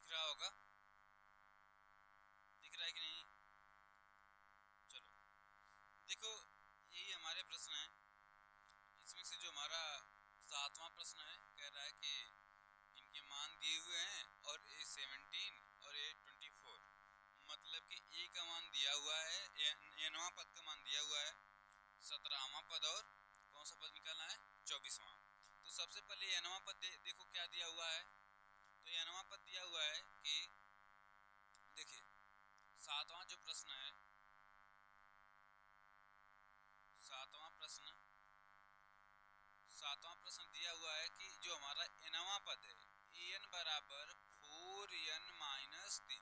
दिख रहा होगा, दिख रहा है कि नहीं? चलो देखो, यही हमारे प्रश्न है। इसमें से जो हमारा 7वां प्रश्न है, कह रहा है कि इनके मान दिए हुए हैं और A17 और A24, मतलब कि ए का मान दिया हुआ है, nवां पद का मान दिया हुआ है, 17वां पद और कौन सा पद निकालना है? 24वां। तो सबसे पहले nवां पद देखो क्या दिया हुआ है। तो nवां पद दिया हुआ है कि देखिए 7वां जो प्रश्न है, 7वां प्रश्न दिया हुआ है कि जो हमारा nवां पद है an बराबर 4n-3,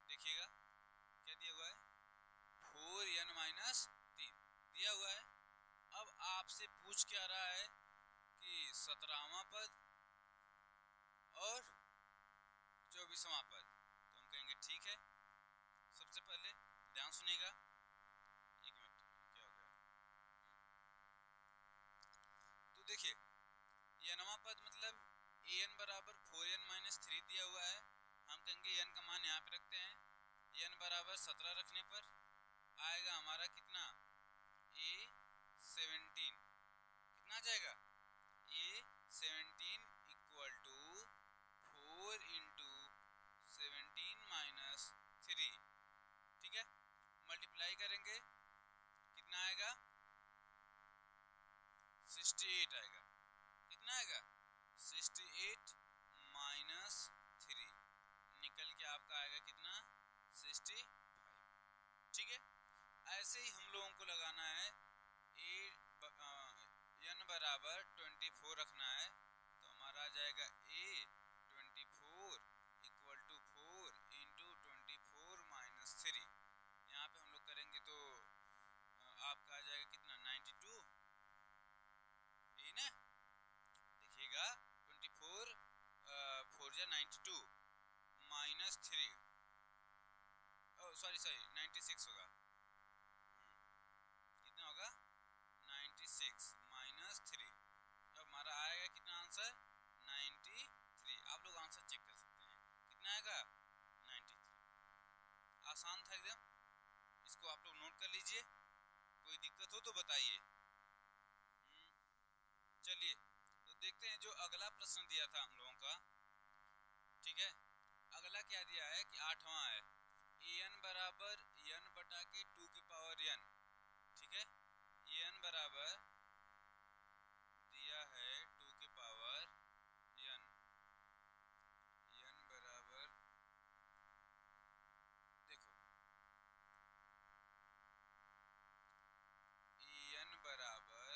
देखिएगा क्या दिया हुआ है, 4n-3 दिया हुआ है। अब आपसे पूछ क्या रहा है कि 17वां पद और 24वां पद। तो हम कहेंगे ठीक है। सबसे पहले ध्यान सुनिएगा, एक मिनट क्या हो गया। तो देखिए nवां पद मतलब an बराबर 4n-3 दिया हुआ है। हम कहेंगे n का मान यहाँ पे रखते हैं, n बराबर 17 रखने पर आएगा हमारा कितना, A17। कितना जाएगा, A17 इक्वल टू 4 इंटू 17-3, ठीक है। मल्टीप्लाई करेंगे कितना आएगा, 68 आएगा। कितना आएगा, 68-3 निकल के आपका आएगा कितना, 65। ठीक है। ऐसे ही हम लोगों को लगाना है, n बराबर 24 रखना है। तो हमारा आ जाएगा A24 इक्वल टू 4 इंटू 24-3। यहाँ पे हम लोग करेंगे तो आपका आ जाएगा कितना, 92, यही ना। देखिएगा 24 4 जा 92 -3, सॉरी 96 होगा। कितना होगा, 96 -3। अब हमारा आएगा कितना आंसर, 93। आप लोग आंसर चेक कर सकते हैं कितना आएगा, 93। आसान था एकदम। इसको आप लोग नोट कर लीजिए, कोई दिक्कत हो तो बताइए। चलिए तो देखते हैं जो अगला प्रश्न दिया था हम लोगों का। ठीक है, अगला क्या दिया है कि 8वां है, an बराबर n बटा के 2 की पावर n। ठीक है, an बराबर दिया है 2 की पावर n, n बराबर देखो an बराबर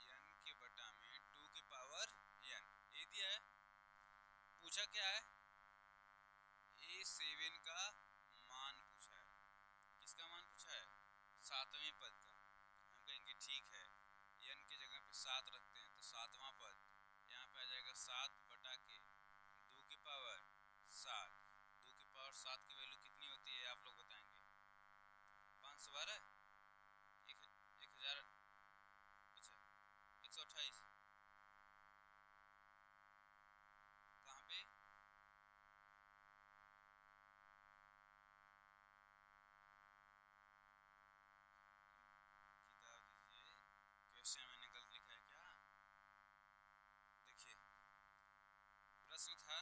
n के बटा में 2 की पावर n, ये दिया है। पूछा क्या है, A7 का मान पूछा है। किसका मान पूछा है, 7वें पद का। हम कहेंगे ठीक है, n की जगह पे 7 रखते हैं तो 7वां पद यहाँ पे आ जाएगा 7 बटा के 2 की पावर 7। 2 की पावर 7 की वैल्यू कितनी होती है आप लोग बताएंगे, 512, 1000, अच्छा 128। कहाँ पे, किताब दीजिए, क्वेश्चन मैंने गलत लिखा है क्या। देखिए प्रश्न था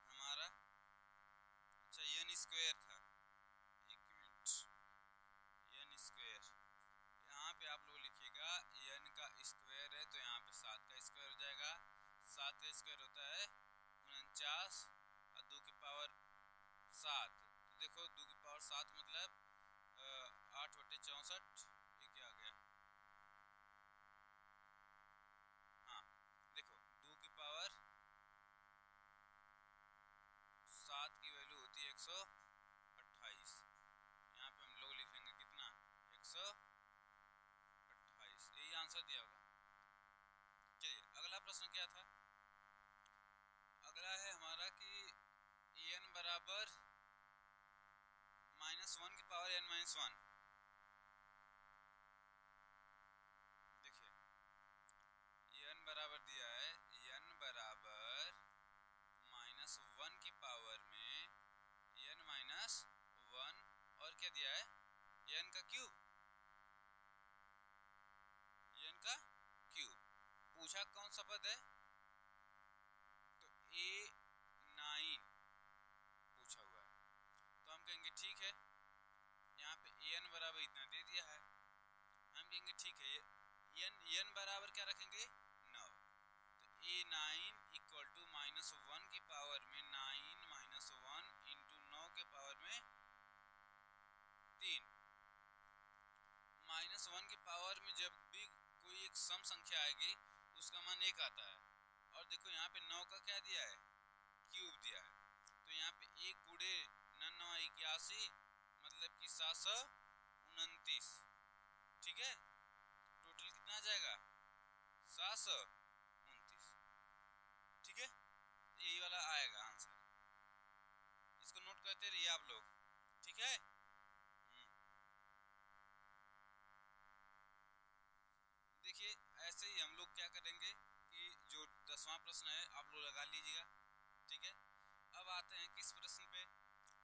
हमारा, अच्छा n स्क्वायर था, एक मिनट, n स्क्वायर, यहाँ पे आप लोग लिखिएगा n का स्क्वायर है तो यहाँ पे 7 का स्क्वायर हो जाएगा। 7 का स्क्वायर होता है 49 और 2 की पावर 7। तो देखो 2 की पावर 7 मतलब 8/64, ये क्या आ गया, हाँ देखो 2 की पावर 7 की वैल्यू होती है 128। यहाँ पे हम लोग लिख लेंगे कितना, 128, यही आंसर दिया होगा। चलिए अगला प्रश्न क्या था, अगला है हमारा कि n बराबर -1 की पावर n-1। देखिए n बराबर दिया है, n बराबर -1 आएगी उसका मान 1 आता है। और देखो यहाँ पे 9 का क्या दिया है, क्यूब दिया है, तो यहाँ पे 1 गुणे 9 81 मतलब कि 729। ठीक है, टोटल कितना आ जाएगा 729। ठीक है, यही वाला आएगा आंसर, इसको नोट करते रहिए आप लोग। ठीक है, देखिए ऐसे ही हम लोग क्या करेंगे कि जो 10वां प्रश्न है आप लोग लगा लीजिएगा। ठीक है, अब आते हैं किस प्रश्न पे,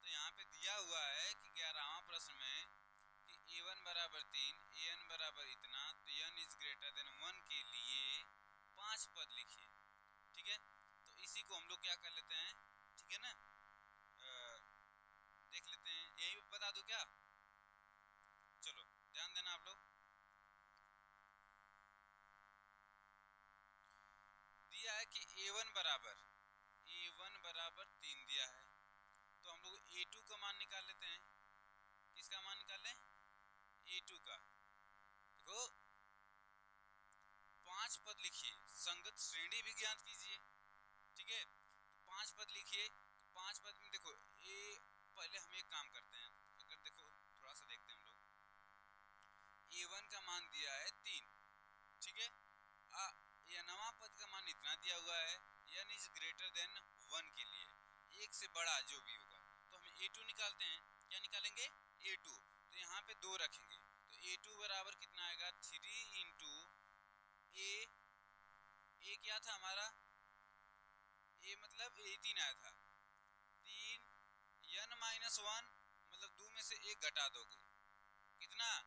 तो यहाँ पे दिया हुआ है कि 11वां प्रश्न में कि a1 बराबर 3 an बराबर इतना तो n इज ग्रेटर देन 1 के लिए 5 पद लिखिए। ठीक है, तो इसी को हम लोग क्या कर लेते हैं, ठीक है ना, देख लेते हैं, यही बता दूं क्या, चलो ध्यान देना आप लोग। दिया है कि a1 बराबर 3 दिया है, तो हम लोग a2 का मान निकाल लेते हैं। किसका मान निकाल लें, a2 का। देखो 5 पद लिखिए, संगत श्रेणी भी ज्ञात कीजिए। ठीक है, तो 5 पद लिखिए, तो 5 पद में देखो पहले हम एक काम करते हैं, अगर देखो थोड़ा सा देखते हैं हम लोग, a1 का मान दिया है 3। ठीक है, ये नवा पद का मान इतना दिया हुआ है, n इज ग्रेटर देन 1 के लिए, एक से बड़ा जो भी होगा, तो हम a2 निकालते हैं। क्या निकालेंगे, a2, तो यहाँ पे 2 रखेंगे, तो a2 बराबर कितना आएगा 3 इंटू a क्या था हमारा, a मतलब 18 आया था, 3 n माइनस 1 मतलब 2 में से 1 घटा दोगे, कितना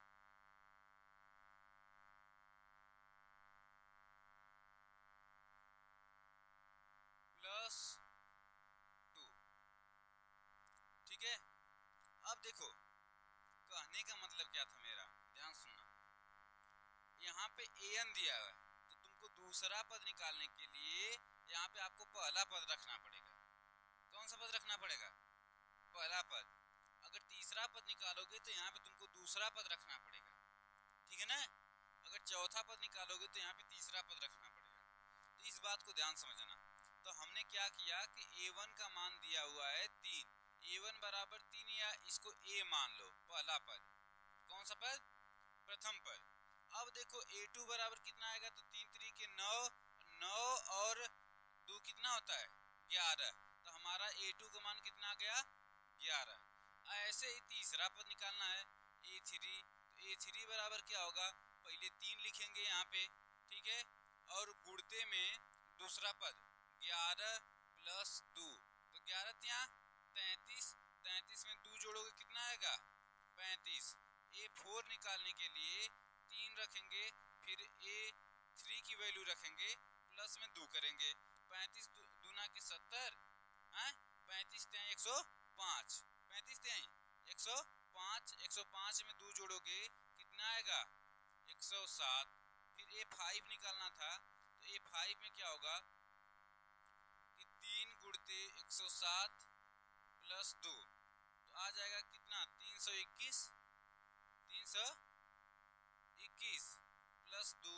+2। ठीक है, अब देखो कहने का मतलब क्या था मेरा, ध्यान सुनना, यहाँ पे an दिया हुआ है, तो तुमको दूसरा पद निकालने के लिए यहाँ पे आपको पहला पद रखना पड़ेगा। कौन सा पद रखना पड़ेगा, पहला पद। अगर तीसरा पद निकालोगे तो यहाँ पे तुमको दूसरा पद रखना पड़ेगा। ठीक है ना, अगर चौथा पद निकालोगे तो यहाँ पे तीसरा पद रखना पड़ेगा। तो इस बात को ध्यान समझना। तो हमने क्या किया कि a1 का मान दिया हुआ है 3, a1 बराबर 3 या इसको a मान लो, पहला पद। कौन सा पद, प्रथम पद। अब देखो a2 बराबर कितना आएगा, तो 3 3 के 9, 9 और 2 कितना होता है 11, तो हमारा a2 का मान कितना आ गया 11। ऐसे ही तीसरा पद निकालना है a3, तो a3 बराबर क्या होगा, पहले 3 लिखेंगे यहाँ पे। ठीक है, और गुणते में दूसरा पद 11 प्लस 2, तो 11 ત્યાં 33, 33 में 2 जोड़ोगे कितना आएगा 35। a4 निकालने के लिए 3 रखेंगे, फिर a3 की वैल्यू रखेंगे, प्लस में 2 करेंगे, 35 दूना के 70, 35 ત્યાં 105, 35 ત્યાં 105, 105 में 2 जोड़ोगे कितना आएगा 107। फिर a5 निकालना था, तो a5 में क्या होगा कि 3 गुणते 107 प्लस 2, तो आ जाएगा कितना 321, 321 प्लस 2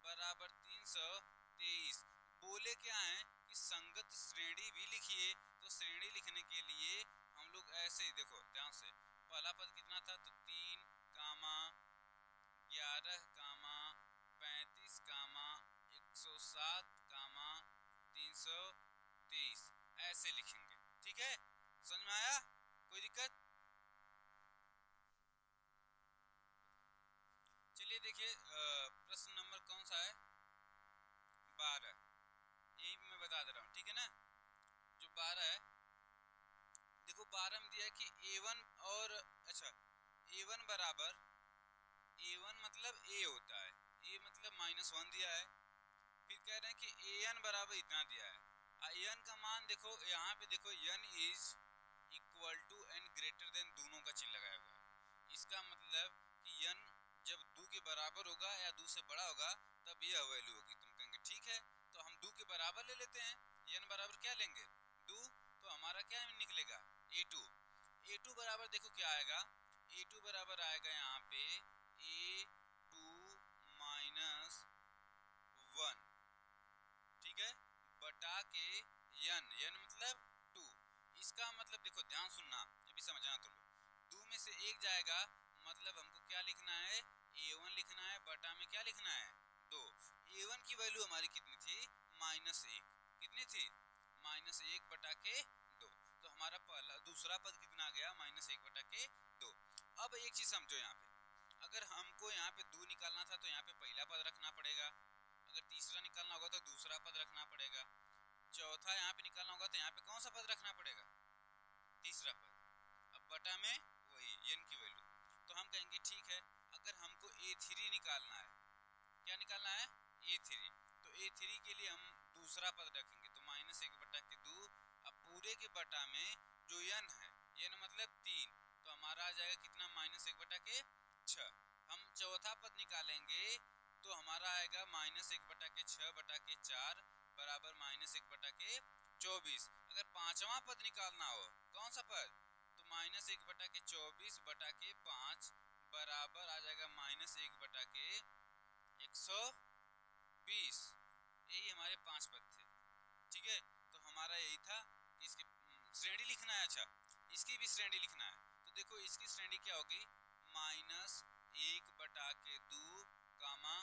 बराबर 323। बोले क्या है कि संगत श्रेणी भी लिखिए, तो श्रेणी लिखने के लिए हम लोग ऐसे ही, देखो ध्यान से, पहला पद कितना था, तो 3 कामा 11 कामा 35 कामा 107 कामा 323 ऐसे लिखेंगे। ठीक है, समझ में आया, कोई दिक्कत। चलिए देखिए प्रश्न नंबर कौन सा है, 12, यही मैं बता दे रहा हूँ। ठीक है ना, जो 12 है, देखो 12 में दिया है कि a1 और अच्छा a1 बराबर, a1 मतलब a होता है, a मतलब -1 दिया है, फिर कह रहे हैं कि an बराबर इतना दिया है, n का मान देखो यहाँ पे, देखो n is equal to n greater than, दोनों का चिन्ह लगाया हुआ है, इसका मतलब कि n जब 2 के बराबर होगा या 2 से बड़ा होगा तब यह वैल्यू होगी। तुम कहेंगे ठीक है, तो हम 2 के बराबर ले लेते हैं, n बराबर क्या लेंगे 2, तो हमारा क्या निकलेगा a2। a2 बराबर देखो क्या आएगा, a2 बराबर आएगा यहाँ पे a2 माइनस के n मतलब 2, इसका मतलब देखो ध्यान सुनना, अभी समझना तो लो। 2 में से 1 जाएगा, मतलब हमको क्या लिखना है, a1 लिखना है, बटा में क्या लिखना है 2। a1 की वैल्यू हमारी कितनी थी, -1, कितनी थी, -1 बटा के 2। तो हमारा पहला दूसरा पद कितना आ गया, -1 बटा के 2। अब एक चीज समझो, यहाँ पे अगर हमको यहाँ पे 2 निकालना था तो यहाँ पे पहला पद रखना पड़ेगा, अगर तीसरा निकालना होगा तो दूसरा पद रखना पड़ेगा, चौथा यहाँ पे निकालना होगा तो यहाँ पे कौन सा पद रखना पड़ेगा, तीसरा पद। अब बटा में वही n की वैल्यू, तो हम कहेंगे ठीक है, अगर हमको a3 निकालना है, क्या निकालना है, a3, तो a3 के लिए हम दूसरा पद रखेंगे, तो -1 बटा के 2। अब पूरे के बटा में जो n है, n मतलब 3, तो हमारा आ जाएगा कितना, -1 बटा के 6। हम चौथा पद निकालेंगे तो हमारा आएगा -1 बटा के 6 बटा के 4 बराबर -1 बटा के 24। अगर पांचवा पद निकालना हो, कौन सा पद, तो -1 बटा के 24 बटा के 5 बराबर आ जाएगा -1 बटा के 120। यही हमारे 5 पद थे, ठीक है। तो हमारा यही था कि इसकी श्रेणी लिखना है, अच्छा इसकी भी श्रेणी लिखना है। तो देखो इसकी श्रेणी क्या होगी, -1 बटा के 2 कामा,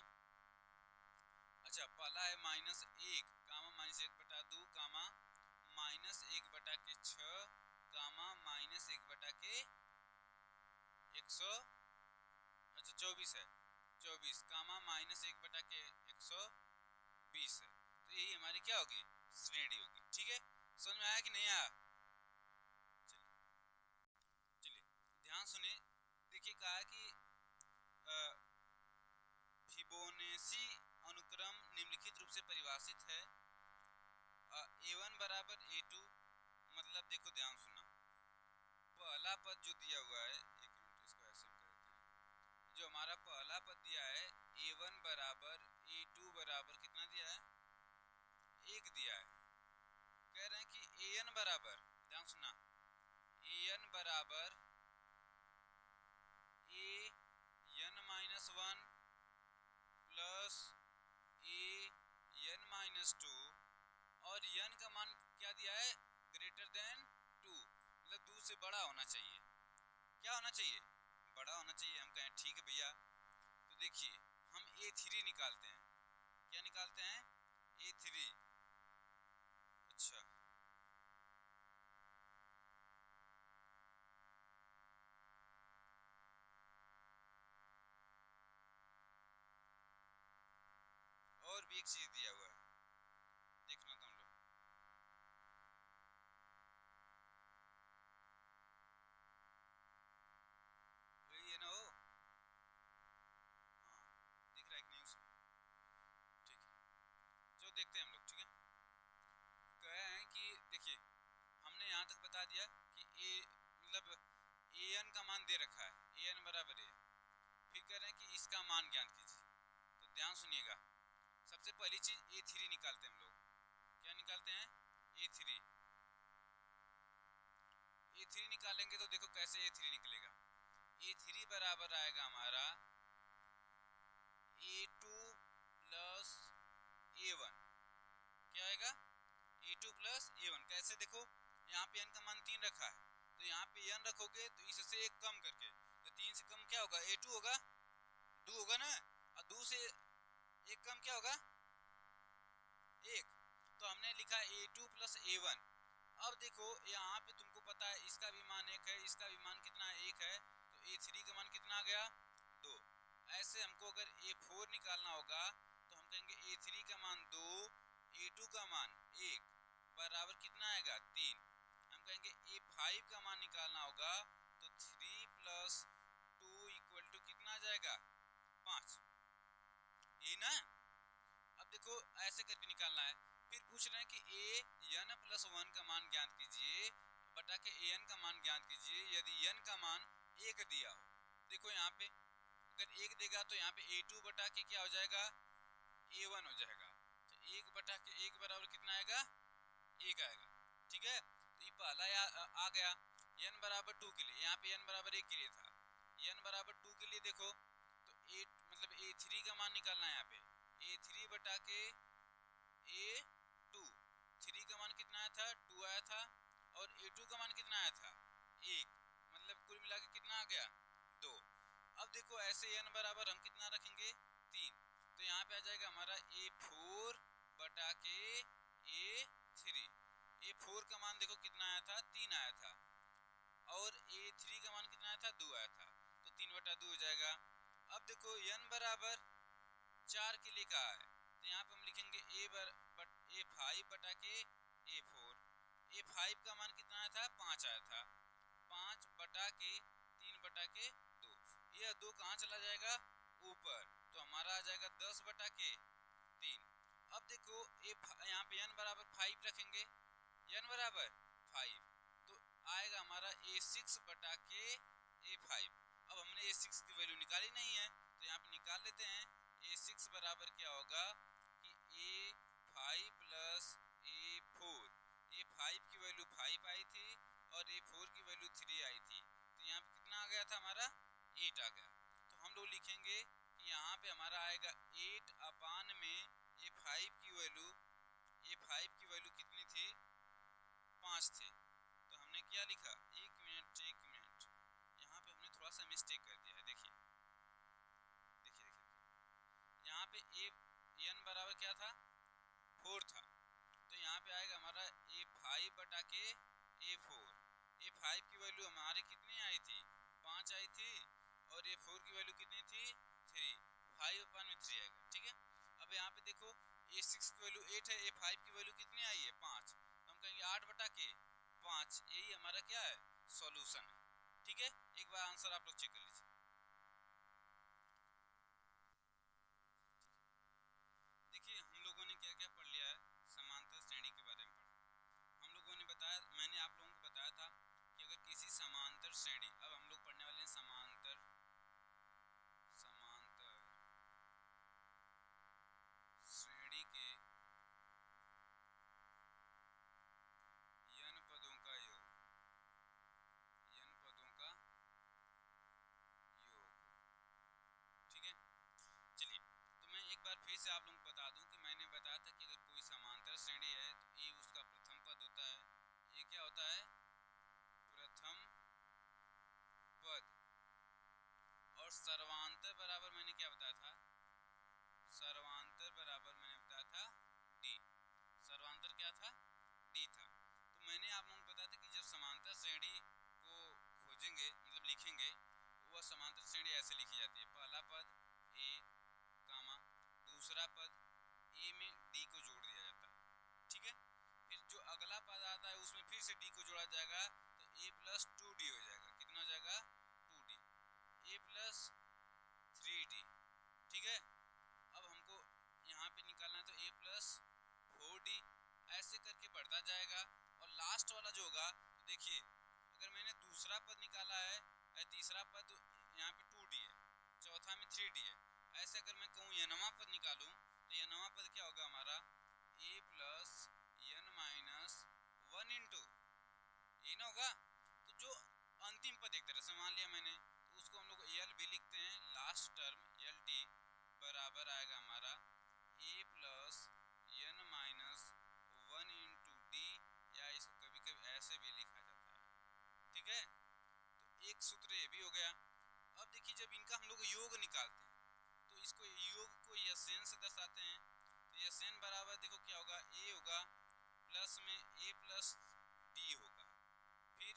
अच्छा पहला है -1 कामा -1 बटा 2 कामा -1 बटा के 6 कामा -1 बटा के 100, अच्छा 24 है, 24 कामा -1 बटा के 120 है। तो यही हमारी क्या होगी, श्रेणी होगी, ठीक है। समझ में आया कि नहीं आया, चलिए ध्यान सुनिए। देखिए कहा कि फिबोनाची अनुक्रम निम्नलिखित रूप से परिभाषित है, a1 बराबर a2, मतलब देखो ध्यान सुनना, पहला पद जो दिया हुआ है, एक मिनट इसको ऐसे कर देते हैं, जो हमारा पहला पद दिया है a1 बराबर a2 बराबर कितना दिया है, 1 दिया है। कह रहे हैं कि an बराबर, ध्यान सुनना, an बराबर an-1 प्लस an-2, और n का मान क्या दिया है, >2, मतलब 2 से बड़ा होना चाहिए। क्या होना चाहिए, बड़ा होना चाहिए। हम कहें ठीक है भैया, तो देखिए हम a3 निकालते हैं, क्या निकालते हैं, a3, अच्छा और भी एक चीज दिया हुआ है, देखना तुम लोग, ये ना हो, हाँ दिख रहा है कि नहीं उसमें, ठीक है जो देखते हैं हम लोग, ठीक है। कहे हैं कि देखिए हमने यहाँ तक बता दिया कि a मतलब an का मान दे रखा है, an बराबर a, फिर कह रहे हैं कि इसका मान ज्ञात कीजिए। तो ध्यान सुनिएगा, सबसे पहली चीज a3 निकालते हैं हम लोग, क्या निकालते हैं, a3, a3 निकालेंगे तो देखो कैसे a3 निकलेगा, a3 बराबर आएगा हमारा a2 प्लस a1, क्या आएगा, a2 प्लस a1, कैसे, देखो यहाँ पे n का मान 3 रखा है, तो यहाँ पे n रखोगे तो इससे एक कम करके, तो 3 से कम क्या होगा, a2 होगा, 2 होगा ना, और 2 से एक कम क्या होगा, 1, तो हमने लिखा a2 प्लस a1। अब देखो यहाँ पे तुमको पता है इसका भी मान 1 है, इसका भी मान कितना है, 1 है, तो a3 का मान कितना आ गया, 2। ऐसे हमको अगर a4 निकालना होगा तो हम कहेंगे a3 का मान 2, a2 का मान 1 बराबर कितना आएगा, 3। हम कहेंगे a5 का मान निकालना होगा तो 3 प्लस 2 इक्वल टू कितना आ जाएगा, 5, यही ना। अब देखो ऐसे करके निकालना है, फिर पूछ रहे हैं कि an+1 का मान ज्ञात कीजिए बटा के an का मान ज्ञात कीजिए यदि n का मान 1 दिया हो। देखो यहाँ पे अगर 1 देगा तो यहाँ पे a2 बटा के क्या हो जाएगा, a1 हो जाएगा, तो 1 बटा के 1 बराबर कितना आएगा, 1 आएगा, ठीक है। तो ये पहला आ गया n बराबर 2 के लिए, यहाँ पे n बराबर 1 के लिए था, n बराबर 2 के लिए देखो तो मतलब a3 का मान निकालना है, यहाँ पे a3 बटा के a2, A3 का मान कितना आया था, 2 आया था, और A2 का मान कितना आया था, 1, मतलब कुल मिला के कितना आ गया, 2। अब देखो ऐसे n बराबर हम कितना रखेंगे, 3, तो यहाँ पे आ जाएगा हमारा A4 बटा के A3। A4 का मान देखो कितना आया था, 3 आया था, और A3 का मान कितना आया था, 2 आया था, तो 3/2 हो जाएगा। अब देखो n बराबर 4 के लिए कहा है, तो यहाँ पे हम लिखेंगे A5 बटा के A4। A5 का मान कितना आया था, 5 आया था, 5 बटा के 3/2, यह 2 कहाँ चला जाएगा, ऊपर, तो हमारा आ जाएगा 10 बटा के 3। अब देखो यहाँ पे n बराबर 5 रखेंगे, n बराबर 5, तो आएगा हमारा A6 बटा के A5। अब हमने A6 की वैल्यू निकाली नहीं है, तो यहाँ पे निकाल लेते हैं। A6 बराबर क्या होगा कि A5 प्लस A4। A5 की वैल्यू 5 आई थी और A4 की वैल्यू 3 आई थी, तो यहाँ पे कितना आ गया था हमारा, 8 आ गया। तो हम लोग लिखेंगे कि यहाँ पे हमारा आएगा 8 अपान में A5 की वैल्यू कितनी थी, 5 थी। तो हमने क्या लिखा, एक मिनट, यहाँ पे हमने थोड़ा सा मिस्टेक कर दिया है। देखिए यहाँ पे n बराबर क्या था, 4 था, तो यहाँ पे आएगा हमारा A5 बटा के A4। A5 की वैल्यू हमारी कितनी आई थी, 5 आई थी, और A4 की वैल्यू कितनी थी, 3, 5/3 आएगा, ठीक है। अब यहाँ पे देखो A6 की वैल्यू 8 है, A5 की वैल्यू कितनी आई है, 5, तो हम कहेंगे 8 बटा के 5, यही हमारा क्या है, सॉल्यूशन है, ठीक है। एक बार आंसर आप लोग चेक कर लीजिए। देखिए हम लोगों ने क्या क्या पढ़ लिया है, समांतर श्रेणी के बारे में पढ़ा। हम लोगों ने बताया, मैंने आप लोगों को बताया था कि अगर किसी समांतर श्रेणी, अब हम लोग पढ़ने वाले हैं समांतर श्रेणी के n पदों का योग, ठीक है। चलिए, तो मैं एक बार फिर से आप लोगों को बता दूं कि मैंने बताया था कि अगर कोई समांतर श्रेणी है तो ए उसका प्रथम पद होता है। ये क्या होता है, प्रथम पद। और सर्वांतर बराबर मैंने क्या बताया था, सर्वांतर बराबर मैंने बताया था डी। सर्वांतर क्या था, डी था। तो मैंने आप लोगों को बताया था कि जब समांतर श्रेणी को खोजेंगे, मतलब लिखेंगे, तो वह समांतर श्रेणी ऐसे लिखी जाती है, पहला पद ए कामा, दूसरा पद ए में डी को जोड़ दिया जाता है, ठीक है। फिर जो अगला पद आता है उसमें फिर से डी को जोड़ा जाएगा, तो a प्लस 2d हो जाएगा, कितना हो जाएगा, 2d, a प्लस 3d, ठीक है। अब हमको यहाँ पे निकालना है, तो a प्लस 4d, ऐसे करके बढ़ता जाएगा। और लास्ट वाला जो होगा, तो देखिए अगर मैंने दूसरा पद निकाला है, तीसरा पद यहाँ पे 2d है, चौथा में 3d है, ऐसे अगर मैं कहूँ nवां पद निकालूं, तो nवां पद क्या होगा हमारा, a plus n minus 1 into a ना होगा। तो जो अंतिम पद एक तरह से मान लिया मैंने, तो उसको हम लोग एल भी लिखते हैं, लास्ट टर्म एल टी बराबर आएगा हमारा a plus n minus 1 into D, या इसको कभी कभी ऐसे भी लिखा जाता है, ठीक है। तो एक सूत्र ये भी हो गया। अब देखिए जब इनका हम लोग योग निकालते हैं, तो इसको योग को यसेन से दर्शाते हैं। तो यसेन बराबर देखो क्या होगा, ए होगा प्लस में a प्लस डी होगा, फिर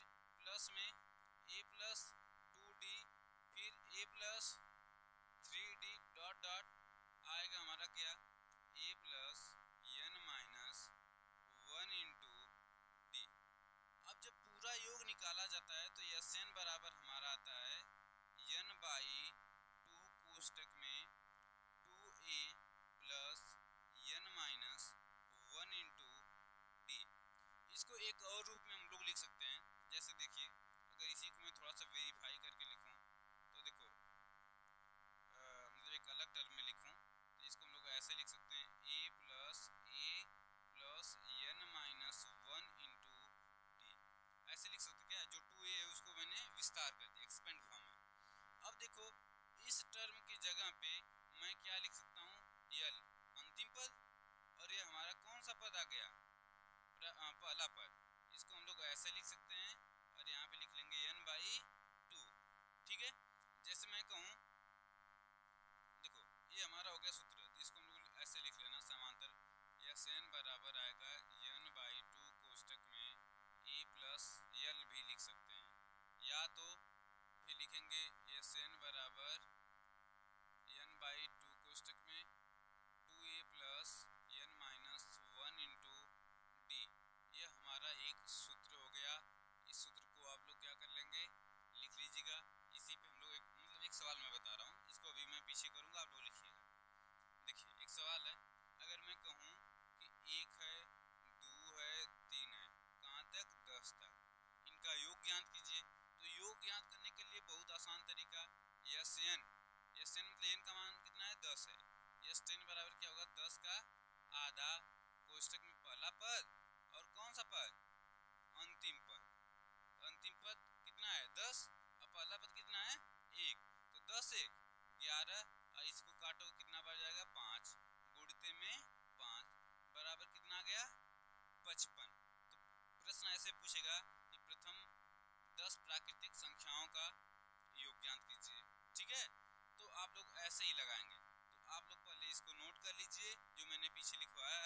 पीछे लिखवाया